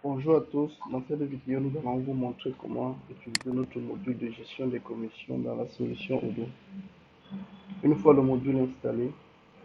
Bonjour à tous, dans cette vidéo nous allons vous montrer comment utiliser notre module de gestion des commissions dans la solution Odoo. Une fois le module installé,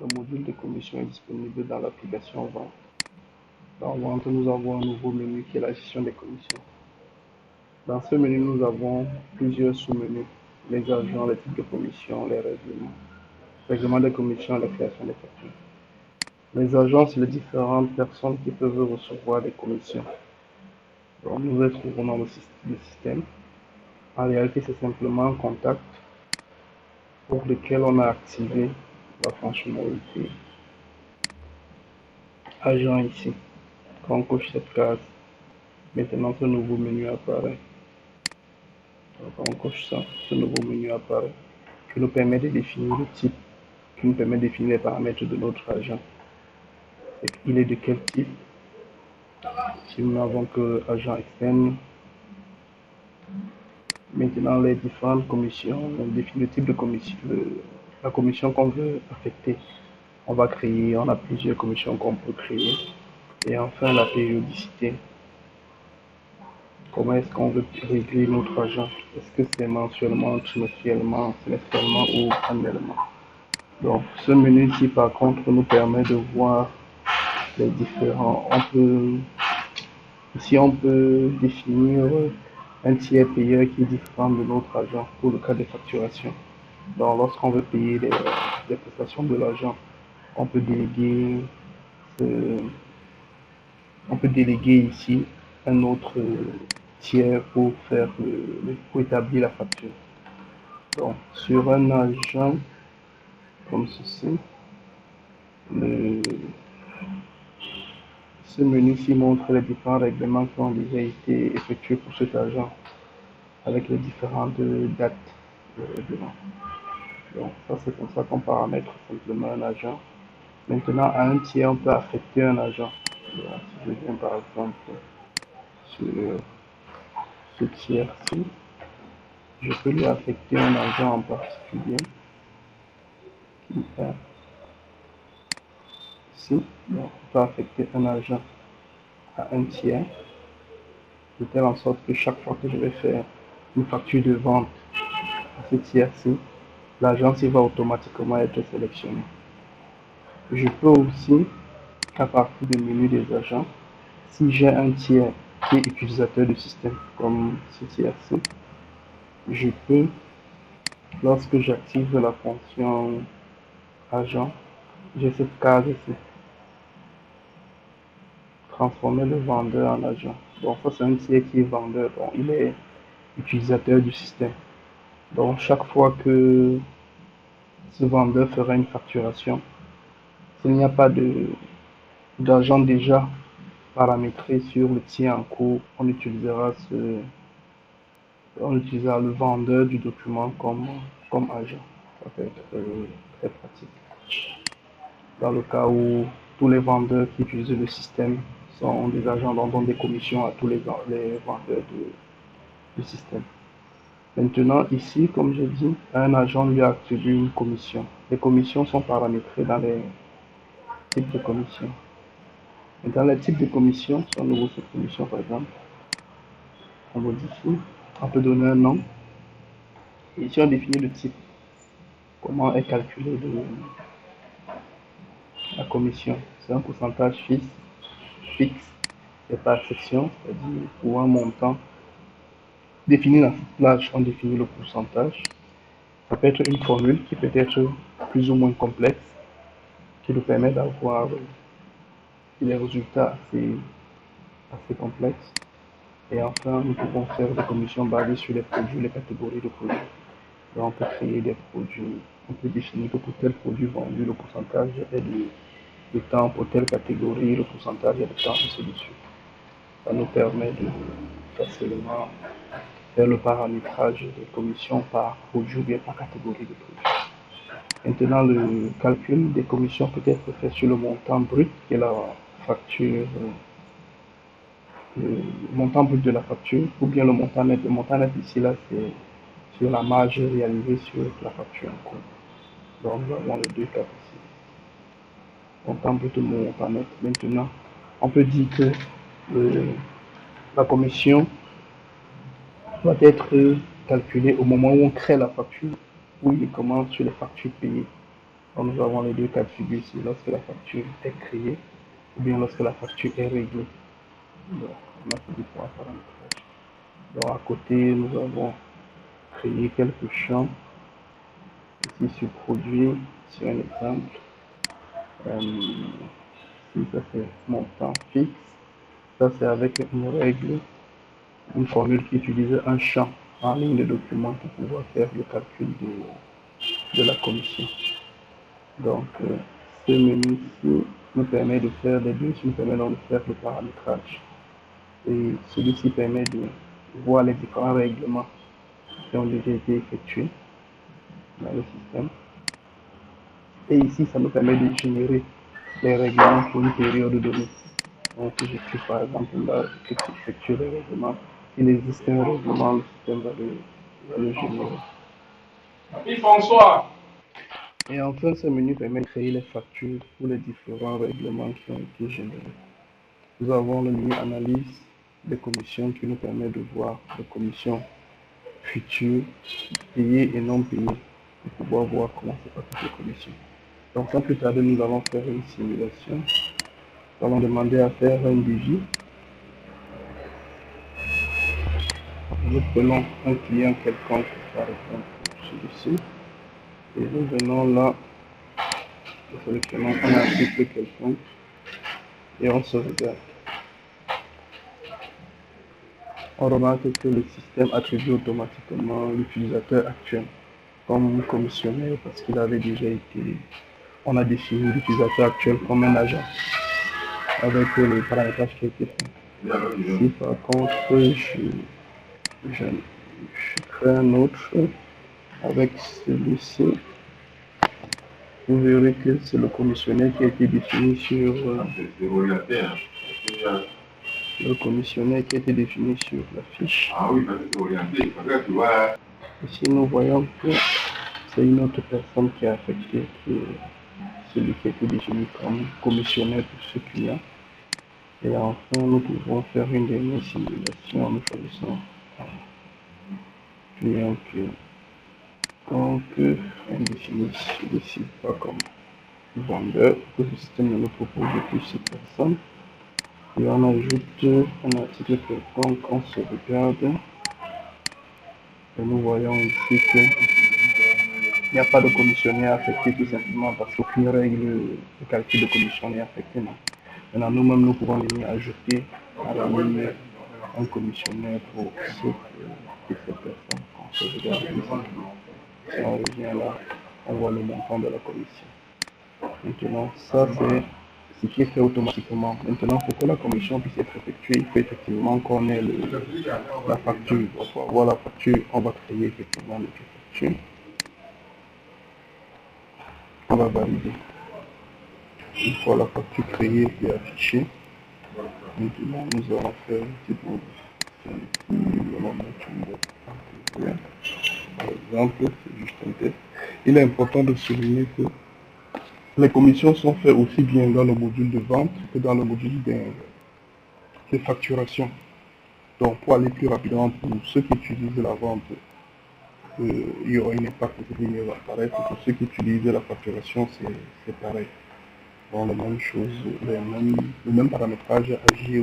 le module de commission est disponible dans l'application Vente. Dans Vente, nous avons un nouveau menu qui est la gestion des commissions. Dans ce menu, nous avons plusieurs sous-menus, les agents, les types de commissions, les règlements des commissions, la création des factures. Les agents, c'est les différentes personnes qui peuvent recevoir des commissions. Donc, nous les trouvons dans le système. En réalité, c'est simplement un contact pour lequel on a activé la fonctionnalité agent ici. Quand on coche cette case, maintenant ce nouveau menu apparaît. Donc, quand on coche ça, ce nouveau menu apparaît qui nous permet de définir le type, qui nous permet de définir les paramètres de notre agent. Il est de quel type? Si nous n'avons que agent externe. Maintenant, les différentes commissions, on définit le type de commission, la commission qu'on veut affecter. On va créer, on a plusieurs commissions qu'on peut créer. Et enfin, la périodicité. Comment est-ce qu'on veut régler notre argent? Est-ce que c'est mensuellement, trimestriellement, semestriellement ou annuellement? Donc, ce menu-ci, par contre, nous permet de voir les différents. Ici, on peut définir un tiers payeur qui est différent de notre argent pour le cas des facturations. Donc, lorsqu'on veut payer les prestations de l'argent, on peut déléguer euh, on peut déléguer ici un autre tiers pour pour établir la facture. Donc, sur un agent comme ceci, ce menu-ci montre les différents règlements qui ont déjà été effectués pour cet agent avec les différentes dates de règlement. Donc, ça, c'est comme ça qu'on paramètre simplement un agent. Maintenant, à un tiers, on peut affecter un agent. Donc, si je viens par exemple sur ce tiers-ci, je peux lui affecter un agent en particulier qui est ici. Donc, on peut affecter un agent à un tiers, de telle en sorte que chaque fois que je vais faire une facture de vente à ce tiers-ci, l'agent va automatiquement être sélectionné. Je peux aussi, à partir du menu des agents, si j'ai un tiers qui est utilisateur du système, comme ce tiers-ci, je peux, lorsque j'active la fonction agent, j'ai cette case ici, transformer le vendeur en agent. Donc ça c'est un tiers qui est vendeur, donc il est utilisateur du système. Donc chaque fois que ce vendeur fera une facturation, s'il n'y a pas d'argent déjà paramétré sur le tiers en cours, on utilisera le vendeur du document comme agent. Ça peut être très pratique. Dans le cas où tous les vendeurs qui utilisent le système sont des agents dont des commissions à tous les vendeurs du système. Maintenant, ici, comme je dis, un agent lui a attribué une commission. Les commissions sont paramétrées dans les types de commissions. Et dans les types de commissions, si on ouvre cette commission par exemple, on modifie, on peut donner un nom. Et ici, on définit le type. Comment est calculée la commission? C'est un pourcentage fixe et par section, c'est-à-dire pour un montant défini dans cette plage, on définit le pourcentage. Ça peut être une formule qui peut être plus ou moins complexe, qui nous permet d'avoir des résultats assez complexes. Et enfin, nous pouvons faire des commissions basées sur les produits, les catégories de produits. Donc, on peut créer des produits, on peut définir que pour tel produit vendu, le pourcentage est de temps, pour telle catégorie, le pourcentage est de temps, ainsi de suite. Ça nous permet de facilement faire le paramétrage des commissions par produit ou bien par catégorie de produits. Maintenant, le calcul des commissions peut être fait sur le montant brut, qui est la facture, le montant brut de la facture, ou bien le montant net. Le montant net ici, là, c'est sur la marge réalisée sur la facture en cours. Donc, nous avons les deux cas possibles. Montant brut ou montant net. Maintenant, on peut dire que La commission doit être calculée au moment où on crée la facture, où il commence sur les factures payées. Donc, nous avons les deux cas de figure ici, lorsque la facture est créée ou bien lorsque la facture est réglée. Donc, on a ces différents paramétrages. Donc, à côté, nous avons créé quelques champs. Ici, sur produit, sur un exemple. Ici, ça c'est montant fixe. Ça, c'est avec une règle, une formule qui utilise un champ en ligne de document pour pouvoir faire le calcul de la commission. Donc, ce menu-ci nous permet de faire les deux, nous permet donc de faire le paramétrage. Et celui-ci permet de voir les différents règlements qui ont déjà été effectués dans le système. Et ici, ça nous permet de générer les règlements pour une période donnée. Donc, si je clique par exemple là, je clique effectuer les règlements, il existe un règlement, le système va le générer. Oui, François. Et enfin, ce menu permet de créer les factures pour les différents règlements qui ont été générés. Nous avons le menu analyse des commissions qui nous permet de voir les commissions futures, payées et non payées, pour pouvoir voir comment se passent les commissions. Donc, sans plus tarder, nous allons faire une simulation. Nous allons demander à faire un devis. Nous prenons un client quelconque, par exemple celui-ci, et nous venons là, nous sélectionnons un article quelconque et on sauvegarde. On remarque que le système attribue automatiquement l'utilisateur actuel comme commissionnaire parce qu'il avait déjà été, on a défini l'utilisateur actuel comme un agent avec les paramétrages qui étaient faits. Si par contre je crée un autre avec celui-ci, vous verrez que c'est le commissionnaire qui a été défini sur le commissionnaire qui a été défini sur la fiche. Ah oui, parce que c'est orienté. Parce que tu vois. Ici, nous voyons que c'est une autre personne qui a affecté, qui est celui qui a été défini comme commissionnaire pour ce client. Et enfin, nous pouvons faire une dernière simulation en nous choisissant un client que donc on définit celui-ci pas comme vendeur, que le système ne nous propose plus cette personne. Et on ajoute un article quelconque, on se regarde. Et nous voyons ici qu'il n'y a pas de commissionnaire affecté tout simplement parce qu'aucune règle de calcul de commission n'est affectée. Maintenant, nous-mêmes, nous pouvons venir ajouter à la ligne un commissionnaire pour cette personne. On se regarde tout simplement. Si on revient là, on voit le montant de la commission. Maintenant, ça c'est ce qui est fait automatiquement. Maintenant, pour que la commission puisse être effectuée, il faut effectivement qu'on ait la facture. Pour avoir la facture, on va créer effectivement le facture. On va valider. Une fois la facture créée et affichée, maintenant nous allons faire une petite modification. Nous allons mettre une date. Par exemple, c'est juste un test. Il est important de souligner que les commissions sont faites aussi bien dans le module de vente que dans le module de facturation. Donc pour aller plus rapidement pour ceux qui utilisent la vente, il y aura une impact qui va apparaître. Pour ceux qui utilisent la facturation, c'est pareil. Bon, la même chose, le même paramétrage agit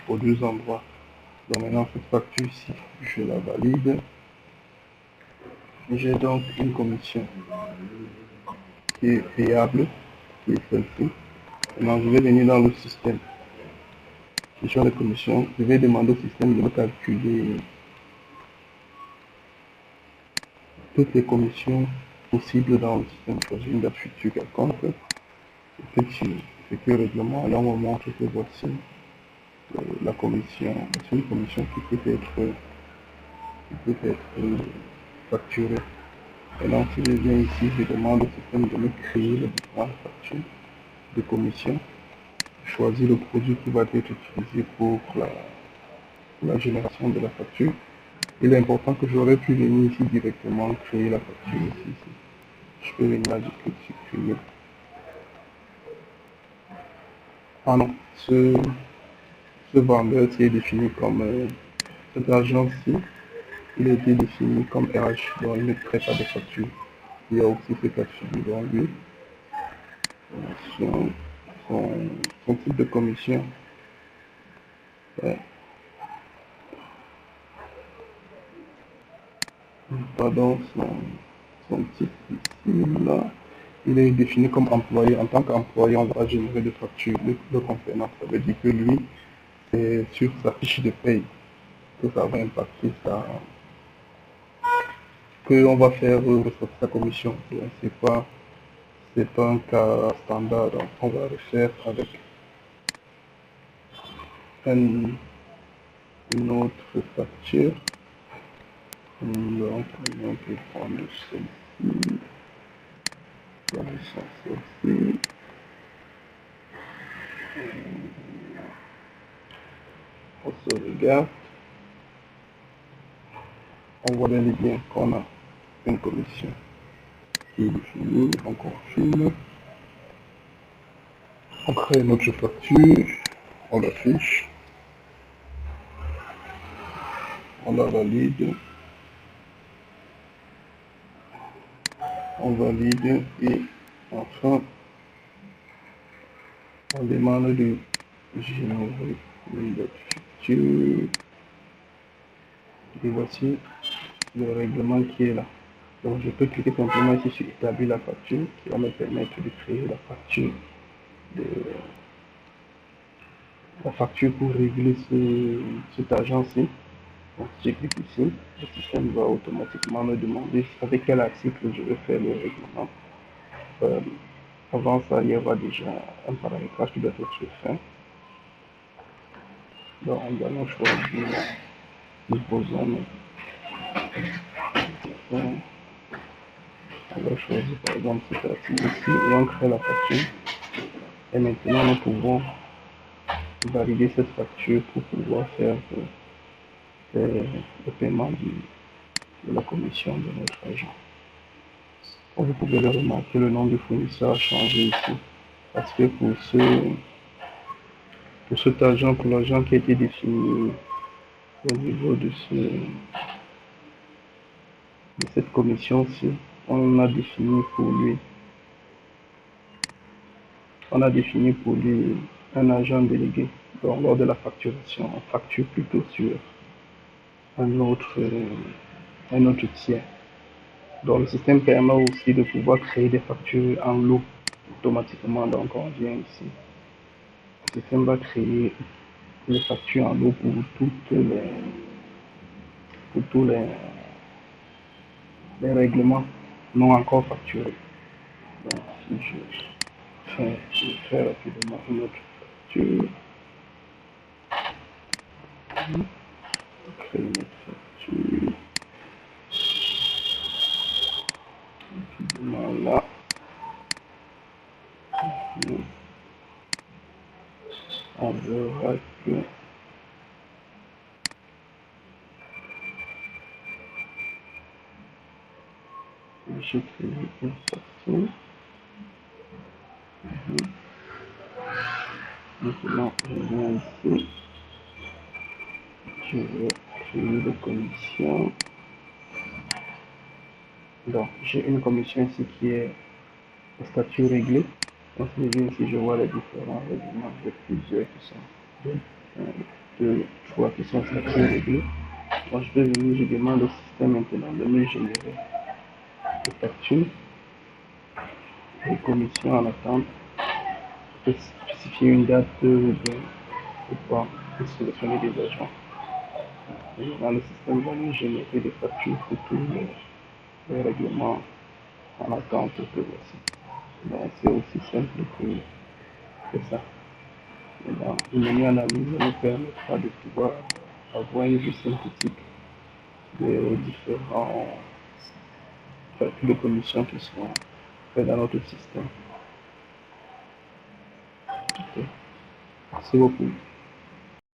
aux deux endroits. Donc maintenant cette facture ici, je la valide. J'ai donc une commission qui est payable, qui est celle-ci. Maintenant je vais venir dans le système. Sur les commissions, je vais demander au système de me calculer toutes les commissions possibles dans le système. Choisir une date future quelconque. Effectuer le règlement. Là, on me montre que voici la commission. C'est une commission qui peut être facturée. Et donc, si je viens ici, je demande au système de me créer les différentes factures de commission. Choisir le produit qui va être utilisé pour la génération de la facture. Il est important que j'aurais pu venir ici directement créer la facture ici. Je peux venir là, je clique sur créer. Ah non, ce vendeur est défini comme cet agent-ci, il a été défini comme RH, donc il ne crée pas de facture. Il y a aussi ce cas de figure dans lui, son, son type de commission. Ouais. Pardon, son type ici, là, il est défini comme employé. En tant qu'employé, on va générer des factures le concernant. Ça veut dire que lui, c'est sur sa fiche de paye que ça va impacter ça, qu'on va faire ressortir sa commission. Donc, c'est pas un cas standard. Donc, on va le faire avec une autre facture. Donc, on peut prendre celle-ci. Dans le sens aussi. On se regarde. On voit bien et bien qu'on a une commission qui est définie. On confirme. On crée notre facture. On l'affiche. On la valide. On valide et enfin on demande de générer une date future. Et voici le règlement qui est là. Donc je peux cliquer simplement ici sur établir la facture qui va me permettre de créer la facture pour régler cet agent-ci. Donc si je clique ici, le système va automatiquement me demander avec quel article je vais faire le règlement. Avant ça, il y aura déjà un paramétrage qui doit être fait. Donc, on va nous choisir, nous posons, on va choisir par exemple cet article ici et on crée la facture. Et maintenant, nous pouvons valider cette facture pour pouvoir faire le paiement de la commission de notre agent. Comme vous pouvez le remarquer, le nom du fournisseur a changé ici. Parce que pour cet agent, pour l'agent qui a été défini au niveau de cette commission-ci, on a défini pour lui un agent délégué. Donc lors de la facturation, on facture plutôt sur un autre tiers. Donc le système permet aussi de pouvoir créer des factures en lot automatiquement. Donc on vient ici. Le système va créer les factures en lot pour tous les règlements non encore facturés. Donc si je fais rapidement une autre facture, créer une autre facture, rapidement là. On verra que j'ai créé une facture. Maintenant, je viens ici. Je vais créer des commissions. Donc, j'ai une commission ici qui est au statut réglé. Donc, si je viens ici, je vois les différents règlements. J'ai plusieurs qui sont deux, trois qui sont statut réglé. Donc, je vais venir, je demande au système maintenant de me générer des factures, des commissions en attente. Je peux spécifier une date ou pas pour sélectionner des agents. Et maintenant, le système va nous générer des factures pour tous les règlements en attente que voici. Donc, c'est aussi simple que ça. Maintenant, une menu analyse nous permettra de pouvoir avoir une vue synthétique des différents calculs de commissions qui sont faits dans notre système. Okay. Merci beaucoup.